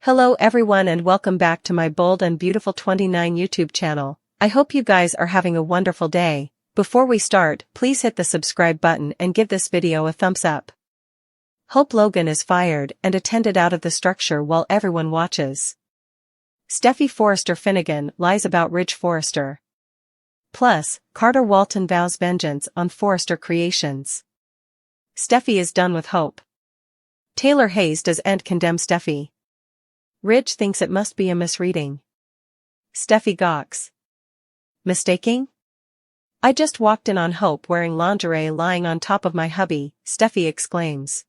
Hello everyone and welcome back to my Bold and Beautiful 29 YouTube channel. I hope you guys are having a wonderful day. Before we start, please hit the subscribe button and give this video a thumbs up. Hope Logan is fired and attended out of the structure while everyone watches. Steffy Forrester Finnegan lies about Ridge Forrester. Plus, Carter Walton vows vengeance on Forrester creations. Steffy is done with Hope. Taylor Hayes does and condemn Steffy. Ridge thinks it must be a misreading. Steffy gawks. Mistaking? I just walked in on Hope wearing lingerie lying on top of my hubby, Steffy exclaims.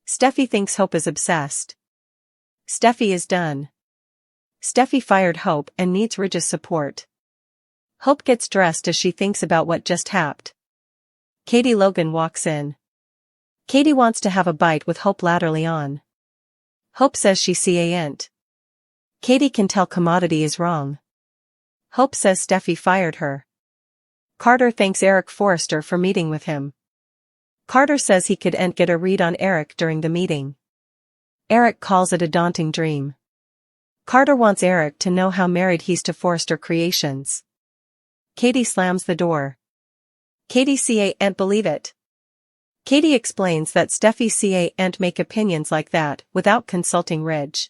Steffy thinks Hope is obsessed. Steffy is done. Steffy fired Hope and needs Ridge's support. Hope gets dressed as she thinks about what just happened. Katie Logan walks in. Katie wants to have a bite with Hope laterally on. Hope says she can't. Katie can tell commodity is wrong. Hope says Steffy fired her. Carter thanks Eric Forrester for meeting with him. Carter says he could get a read on Eric during the meeting. Eric calls it a daunting dream. Carter wants Eric to know how married he's to Forrester creations. Katie slams the door. Katie can't believe it. Katie explains that Steffy can't make opinions like that without consulting Ridge.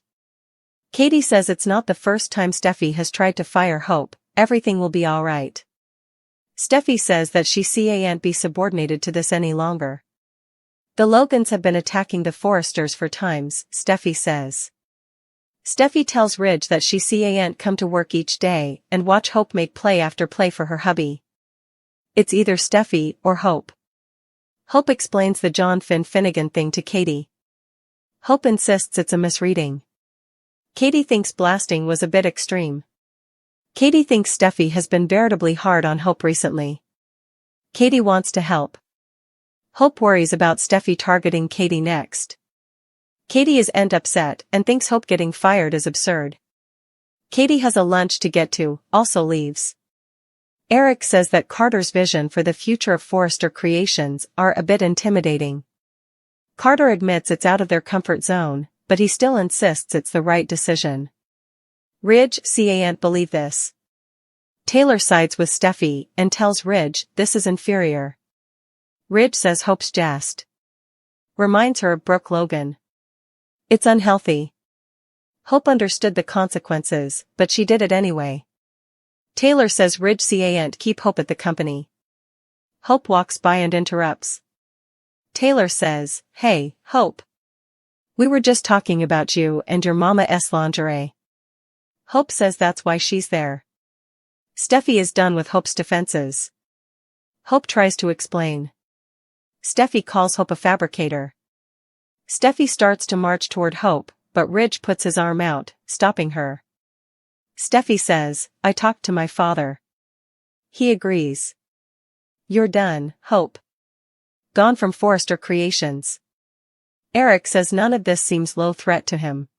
Katie says it's not the first time Steffy has tried to fire Hope, everything will be alright. Steffy says that she can't be subordinated to this any longer. The Logans have been attacking the Forresters for times, Steffy says. Steffy tells Ridge that she can't come to work each day and watch Hope make play after play for her hubby. It's either Steffy or Hope. Hope explains the John Finnegan thing to Katie. Hope insists it's a misreading. Katie thinks blasting was a bit extreme. Katie thinks Steffy has been veritably hard on Hope recently. Katie wants to help. Hope worries about Steffy targeting Katie next. Katie is upset and thinks Hope getting fired is absurd. Katie has a lunch to get to, also leaves. Eric says that Carter's vision for the future of Forrester creations are a bit intimidating. Carter admits it's out of their comfort zone, but he still insists it's the right decision. Ridge can't believe this. Taylor sides with Steffy and tells Ridge this is inferior. Ridge says Hope's jest. Reminds her of Brooke Logan. It's unhealthy. Hope understood the consequences, but she did it anyway. Taylor says Ridge can't keep Hope at the company. Hope walks by and interrupts. Taylor says, "Hey, Hope. We were just talking about you and your mama's lingerie." Hope says that's why she's there. Steffy is done with Hope's defenses. Hope tries to explain. Steffy calls Hope a fabricator. Steffy starts to march toward Hope, but Ridge puts his arm out, stopping her. Steffy says, "I talked to my father. He agrees. You're done, Hope. Gone from Forrester Creations." Eric says none of this seems low threat to him.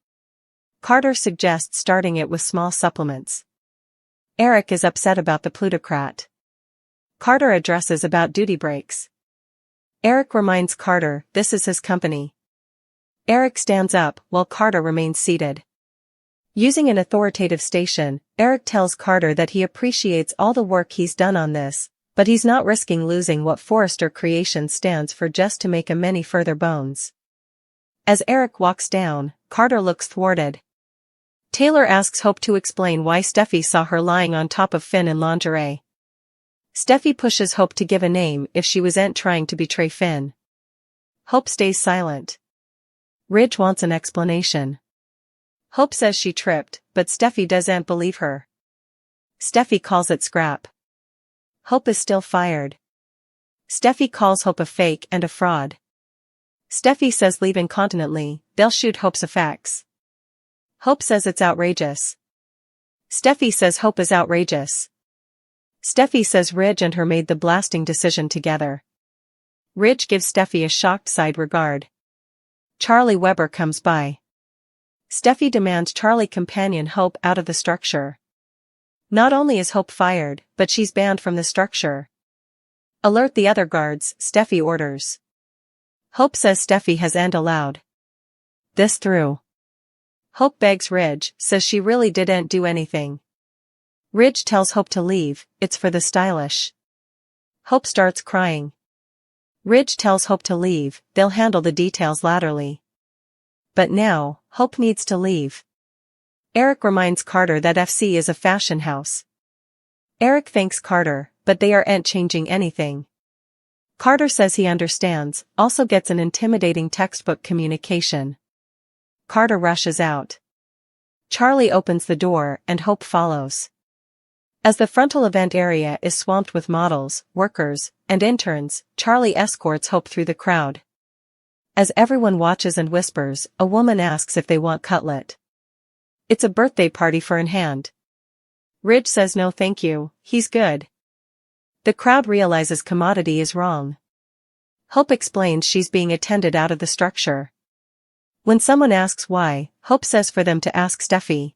Carter suggests starting it with small supplements. Eric is upset about the plutocrat. Carter addresses about duty breaks. Eric reminds Carter this is his company. Eric stands up while Carter remains seated. Using an authoritative station, Eric tells Carter that he appreciates all the work he's done on this, but he's not risking losing what Forrester Creations stands for just to make many further bones. As Eric walks down, Carter looks thwarted. Taylor asks Hope to explain why Steffy saw her lying on top of Finn in lingerie. Steffy pushes Hope to give a name if she wasn't trying to betray Finn. Hope stays silent. Ridge wants an explanation. Hope says she tripped, but Steffy doesn't believe her. Steffy calls it scrap. Hope is still fired. Steffy calls Hope a fake and a fraud. Steffy says leave incontinently, they'll shoot Hope's effects. Hope says it's outrageous. Steffy says Hope is outrageous. Steffy says Ridge and her made the blasting decision together. Ridge gives Steffy a shocked side regard. Charlie Weber comes by. Steffy demands Charlie companion Hope out of the structure. Not only is Hope fired, but she's banned from the structure. Alert the other guards, Steffy orders. Hope says Steffy has allowed this through. Hope begs Ridge, says she really didn't do anything. Ridge tells Hope to leave, it's for the stylish. Hope starts crying. Ridge tells Hope to leave, they'll handle the details laterally. But now, Hope needs to leave. Eric reminds Carter that FC is a fashion house. Eric thanks Carter, but they aren't changing anything. Carter says he understands, also gets an intimidating textbook communication. Carter rushes out. Charlie opens the door and Hope follows. As the frontal event area is swamped with models, workers, and interns, Charlie escorts Hope through the crowd. As everyone watches and whispers, a woman asks if they want cutlet. It's a birthday party for in hand. Ridge says no thank you, he's good. The crowd realizes commodity is wrong. Hope explains she's being attended out of the structure. When someone asks why, Hope says for them to ask Steffy.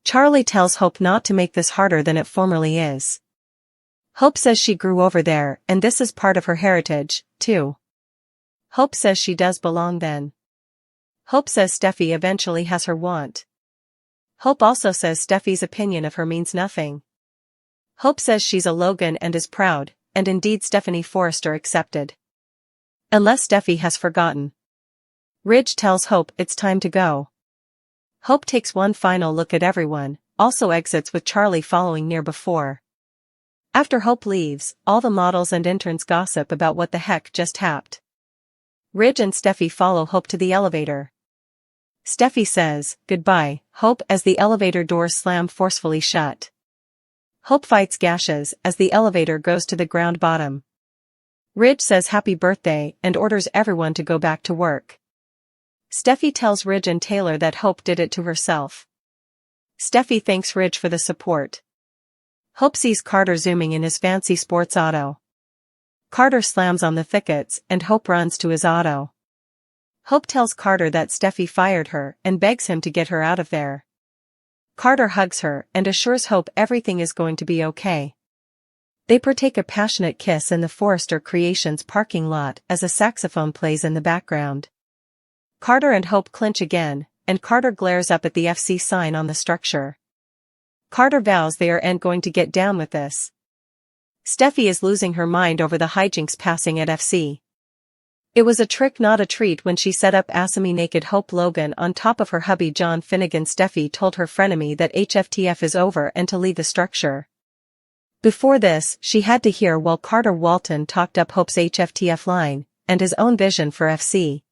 Charlie tells Hope not to make this harder than it formerly is. Hope says she grew over there and this is part of her heritage, too. Hope says she does belong then. Hope says Steffy eventually has her want. Hope also says Steffy's opinion of her means nothing. Hope says she's a Logan and is proud, and indeed Stephanie Forrester accepted. Unless Steffy has forgotten. Ridge tells Hope it's time to go. Hope takes one final look at everyone, also exits with Charlie following near before. After Hope leaves, all the models and interns gossip about what the heck just happened. Ridge and Steffy follow Hope to the elevator. Steffy says, goodbye, Hope as the elevator doors slam forcefully shut. Hope fights gashes as the elevator goes to the ground bottom. Ridge says happy birthday and orders everyone to go back to work. Steffy tells Ridge and Taylor that Hope did it to herself. Steffy thanks Ridge for the support. Hope sees Carter zooming in his fancy sports auto. Carter slams on the thickets and Hope runs to his auto. Hope tells Carter that Steffy fired her and begs him to get her out of there. Carter hugs her and assures Hope everything is going to be okay. They partake a passionate kiss in the Forrester Creations parking lot as a saxophone plays in the background. Carter and Hope clinch again, and Carter glares up at the FC sign on the structure. Carter vows they aren't going to get down with this. Steffy is losing her mind over the hijinks passing at FC. It was a trick not a treat when she set up assemi-naked Hope Logan on top of her hubby John Finnegan. Steffy told her frenemy that HFTF is over and to leave the structure. Before this, she had to hear while Carter Walton talked up Hope's HFTF line, and his own vision for FC.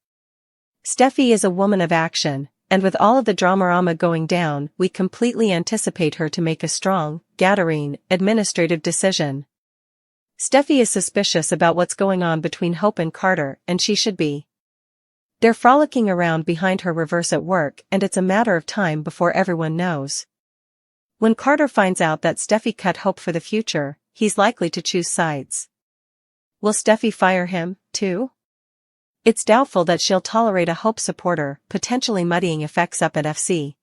Steffy is a woman of action, and with all of the dramarama going down, we completely anticipate her to make a strong, Gadarene, administrative decision. Steffy is suspicious about what's going on between Hope and Carter, and she should be. They're frolicking around behind her reverse at work and it's a matter of time before everyone knows. When Carter finds out that Steffy cut Hope for the future, he's likely to choose sides. Will Steffy fire him, too? It's doubtful that she'll tolerate a Hope supporter, potentially muddying effects up at FC.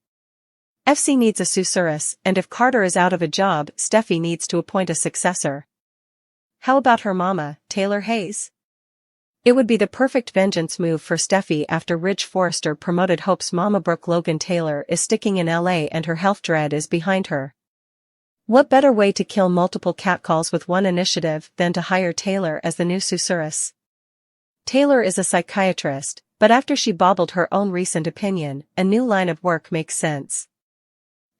FC needs a susurrus, and if Carter is out of a job, Steffy needs to appoint a successor. How about her mama, Taylor Hayes? It would be the perfect vengeance move for Steffy after Ridge Forrester promoted Hope's mama. Brooke Logan Taylor is sticking in LA and her health dread is behind her. What better way to kill multiple catcalls with one initiative than to hire Taylor as the new susurrus? Taylor is a psychiatrist, but after she bobbled her own recent opinion, a new line of work makes sense.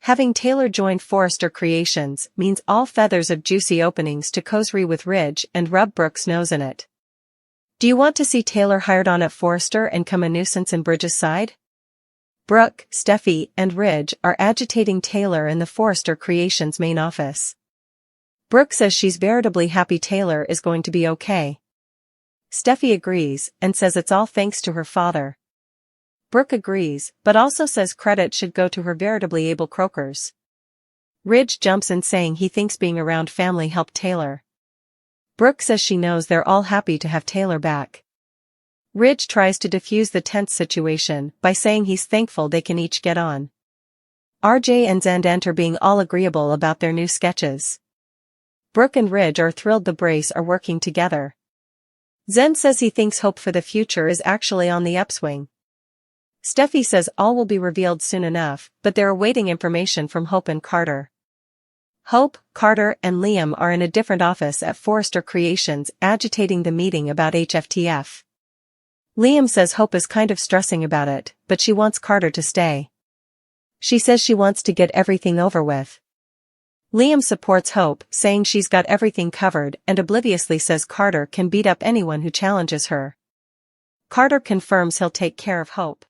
Having Taylor join Forrester Creations means all feathers of juicy openings to cozy with Ridge and rub Brooke's nose in it. Do you want to see Taylor hired on at Forrester and come a nuisance in Bridge's side? Brooke, Steffy, and Ridge are agitating Taylor in the Forrester Creations main office. Brooke says she's veritably happy Taylor is going to be okay. Steffy agrees and says it's all thanks to her father. Brooke agrees, but also says credit should go to her veritably able croakers. Ridge jumps in saying he thinks being around family helped Taylor. Brooke says she knows they're all happy to have Taylor back. Ridge tries to defuse the tense situation by saying he's thankful they can each get on. RJ and Zen enter being all agreeable about their new sketches. Brooke and Ridge are thrilled the brace are working together. Zen says he thinks Hope for the future is actually on the upswing. Steffy says all will be revealed soon enough, but they're awaiting information from Hope and Carter. Hope, Carter, and Liam are in a different office at Forrester Creations agitating the meeting about HFTF. Liam says Hope is kind of stressing about it, but she wants Carter to stay. She says she wants to get everything over with. Liam supports Hope, saying she's got everything covered, and obliviously says Carter can beat up anyone who challenges her. Carter confirms he'll take care of Hope.